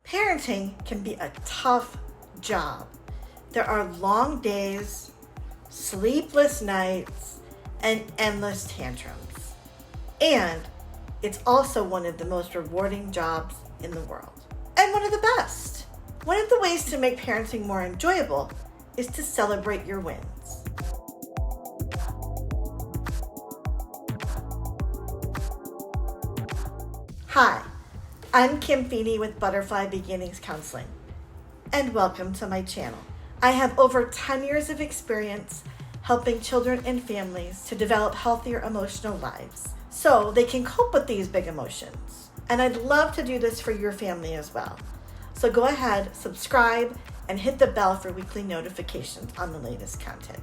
Parenting can be a tough job. There are long days, sleepless nights, and endless tantrums. And it's also one of the most rewarding jobs in the world. And one of the best. One of the ways to make parenting more enjoyable is to celebrate your wins. Hi, I'm Kim Feeney with Butterfly Beginnings Counseling, and welcome to my channel. I have over 10 years of experience helping children and families to develop healthier emotional lives so they can cope with these big emotions. And I'd love to do this for your family as well. So go ahead, subscribe, and hit the bell for weekly notifications on the latest content.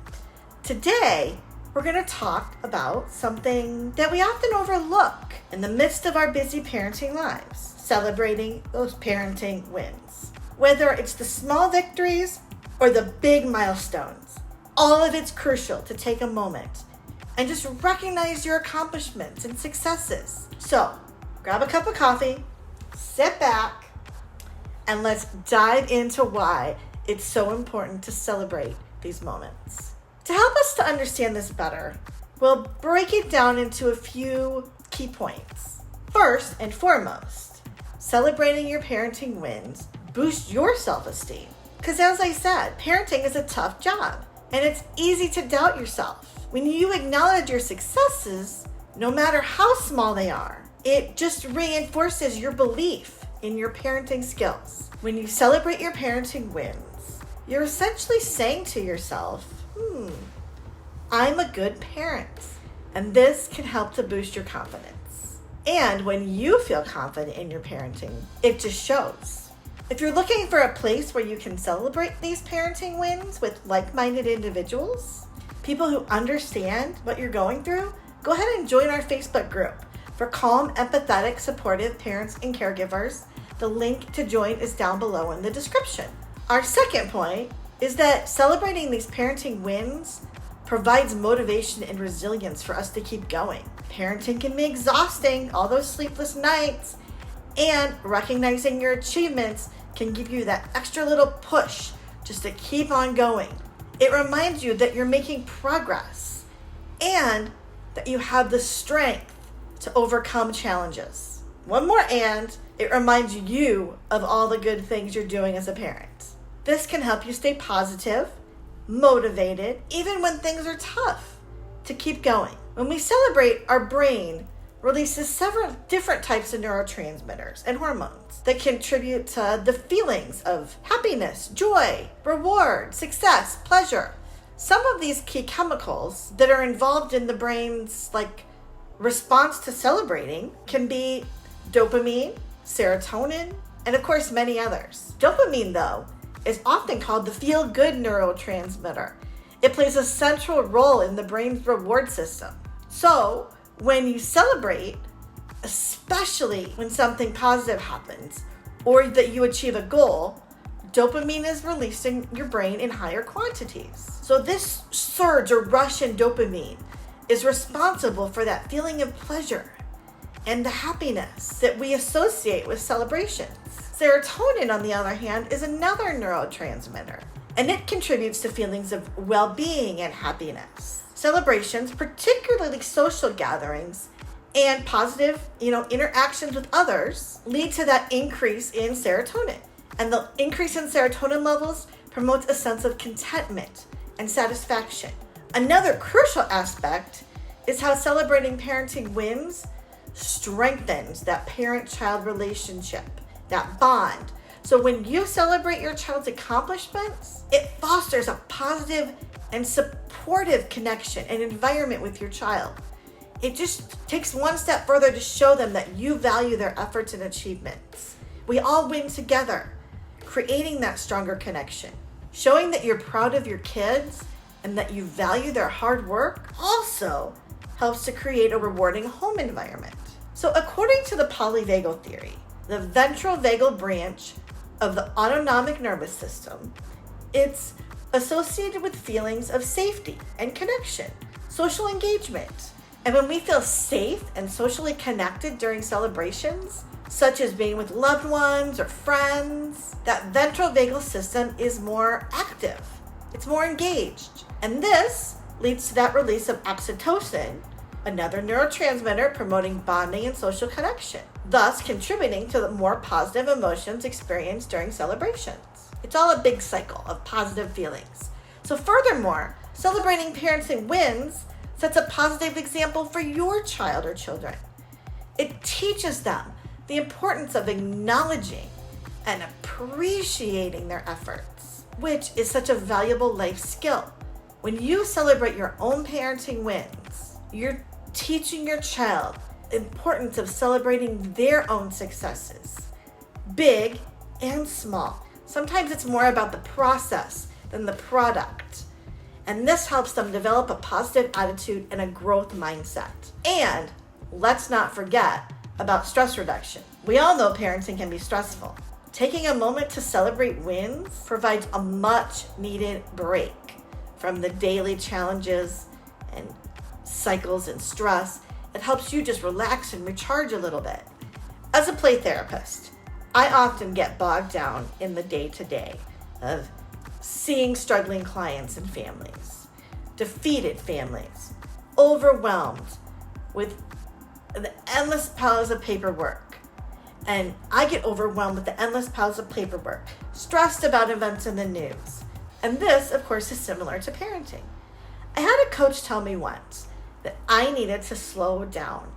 Today, we're going to talk about something that we often overlook in the midst of our busy parenting lives, celebrating those parenting wins. Whether it's the small victories or the big milestones, all of it's crucial to take a moment and just recognize your accomplishments and successes. So, grab a cup of coffee, sit back, and let's dive into why it's so important to celebrate these moments. To help us to understand this better, we'll break it down into a few key points. First and foremost, celebrating your parenting wins boosts your self-esteem. Because as I said, parenting is a tough job, and it's easy to doubt yourself. When you acknowledge your successes, no matter how small they are, it just reinforces your belief in your parenting skills. When you celebrate your parenting wins, you're essentially saying to yourself, I'm a good parent. And this can help to boost your confidence. And when you feel confident in your parenting, it just shows. If you're looking for a place where you can celebrate these parenting wins with like-minded individuals, people who understand what you're going through, go ahead and join our Facebook group for calm, empathetic, supportive parents and caregivers. The link to join is down below in the description. Our second point is that celebrating these parenting wins provides motivation and resilience for us to keep going. Parenting can be exhausting, all those sleepless nights, and recognizing your achievements can give you that extra little push just to keep on going. It reminds you that you're making progress and that you have the strength to overcome challenges. One more and, it reminds you of all the good things you're doing as a parent. This can help you stay positive, motivated, even when things are tough, to keep going. When we celebrate, our brain releases several different types of neurotransmitters and hormones that contribute to the feelings of happiness, joy, reward, success, pleasure. Some of these key chemicals that are involved in the brain's response to celebrating can be dopamine, serotonin, and of course many others. Dopamine, though, is often called the feel-good neurotransmitter. It plays a central role in the brain's reward system. So, when you celebrate, especially when something positive happens or that you achieve a goal, dopamine is released in your brain in higher quantities. So this surge or rush in dopamine is responsible for that feeling of pleasure and the happiness that we associate with celebrations. Serotonin, on the other hand, is another neurotransmitter, and it contributes to feelings of well-being and happiness. Celebrations, particularly social gatherings and positive, interactions with others, lead to that increase in serotonin. And the increase in serotonin levels promotes a sense of contentment and satisfaction. Another crucial aspect is how celebrating parenting wins strengthens that parent-child relationship, that bond. So when you celebrate your child's accomplishments, it fosters a positive and supportive connection and environment with your child. It just takes one step further to show them that you value their efforts and achievements. We all win together, creating that stronger connection. Showing that you're proud of your kids and that you value their hard work also helps to create a rewarding home environment. So according to the polyvagal theory, the ventral vagal branch of the autonomic nervous system, it's associated with feelings of safety and connection, social engagement. And when we feel safe and socially connected during celebrations, such as being with loved ones or friends, that ventral vagal system is more active. It's more engaged. And this leads to that release of oxytocin, another neurotransmitter promoting bonding and social connection, thus contributing to the more positive emotions experienced during celebrations. It's all a big cycle of positive feelings. So furthermore, celebrating parenting wins sets a positive example for your child or children. It teaches them the importance of acknowledging and appreciating their efforts, which is such a valuable life skill. When you celebrate your own parenting wins, you're teaching your child the importance of celebrating their own successes, big and small. Sometimes it's more about the process than the product. And this helps them develop a positive attitude and a growth mindset. And let's not forget about stress reduction. We all know parenting can be stressful. Taking a moment to celebrate wins provides a much needed break from the daily challenges and cycles and stress. It helps you just relax and recharge a little bit. As a play therapist, I often get bogged down in the day-to-day of seeing struggling clients and families, defeated families, overwhelmed with the endless piles of paperwork. And I get overwhelmed with the endless piles of paperwork, stressed about events in the news. And this, of course, is similar to parenting. I had a coach tell me once that I needed to slow down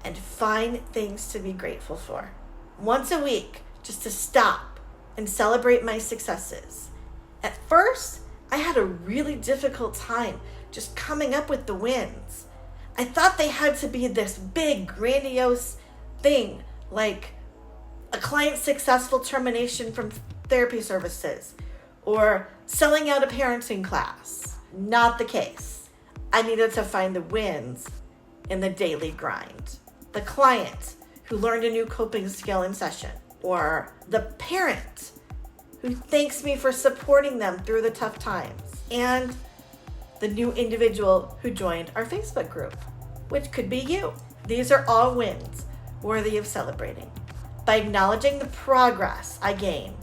and find things to be grateful for. Once a week, just to stop and celebrate my successes. At first, I had a really difficult time just coming up with the wins. I thought they had to be this big, grandiose thing, like a client's successful termination from therapy services or selling out a parenting class. Not the case. I needed to find the wins in the daily grind. The client who learned a new coping skill in session, or the parent who thanks me for supporting them through the tough times, and the new individual who joined our Facebook group, which could be you. These are all wins worthy of celebrating. By acknowledging the progress I gain,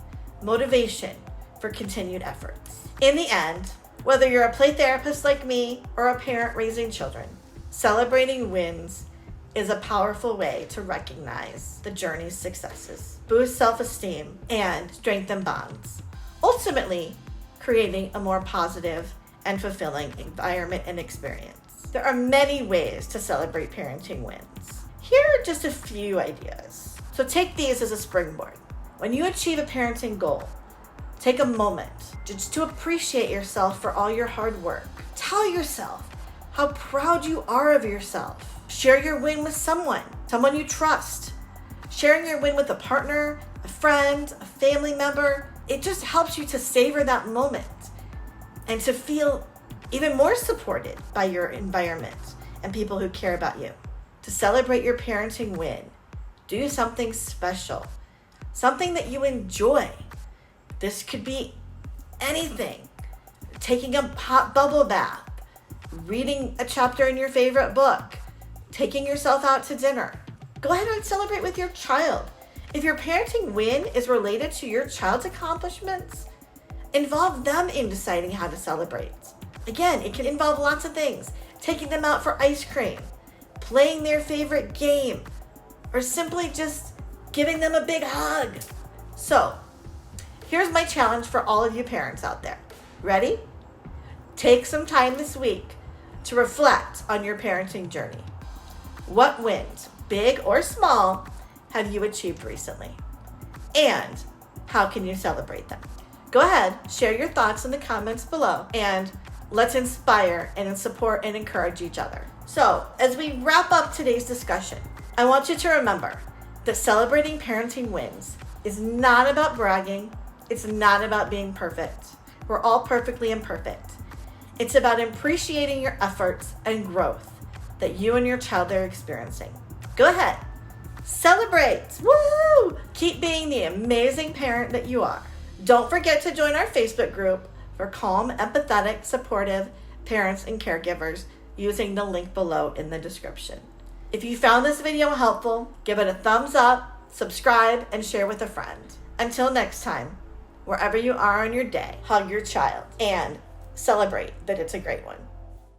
motivation for continued efforts. In the end, whether you're a play therapist like me or a parent raising children, celebrating wins is a powerful way to recognize the journey's successes, boost self-esteem, and strengthen bonds, ultimately creating a more positive and fulfilling environment and experience. There are many ways to celebrate parenting wins. Here are just a few ideas. So take these as a springboard. When you achieve a parenting goal, take a moment just to appreciate yourself for all your hard work. Tell yourself how proud you are of yourself. Share your win with someone you trust. Sharing your win with a partner, a friend, a family member, it just helps you to savor that moment and to feel even more supported by your environment and people who care about you. To celebrate your parenting win, do something special, something that you enjoy. This could be anything. Taking a hot bubble bath, reading a chapter in your favorite book, taking yourself out to dinner. Go ahead and celebrate with your child. If your parenting win is related to your child's accomplishments, involve them in deciding how to celebrate. Again, it can involve lots of things. Taking them out for ice cream, playing their favorite game, or simply just giving them a big hug. So, here's my challenge for all of you parents out there. Ready? Take some time this week to reflect on your parenting journey. What wins, big or small, have you achieved recently? And how can you celebrate them? Go ahead, share your thoughts in the comments below, and let's inspire and support and encourage each other. So, as we wrap up today's discussion, I want you to remember that celebrating parenting wins is not about bragging. It's not about being perfect. We're all perfectly imperfect. It's about appreciating your efforts and growth that you and your child are experiencing. Go ahead, celebrate. Woo! Keep being the amazing parent that you are. Don't forget to join our Facebook group for calm, empathetic, supportive parents and caregivers using the link below in the description. If you found this video helpful, give it a thumbs up subscribe, and share with a friend. Until next time, wherever you are on your day, hug your child and celebrate that it's a great one.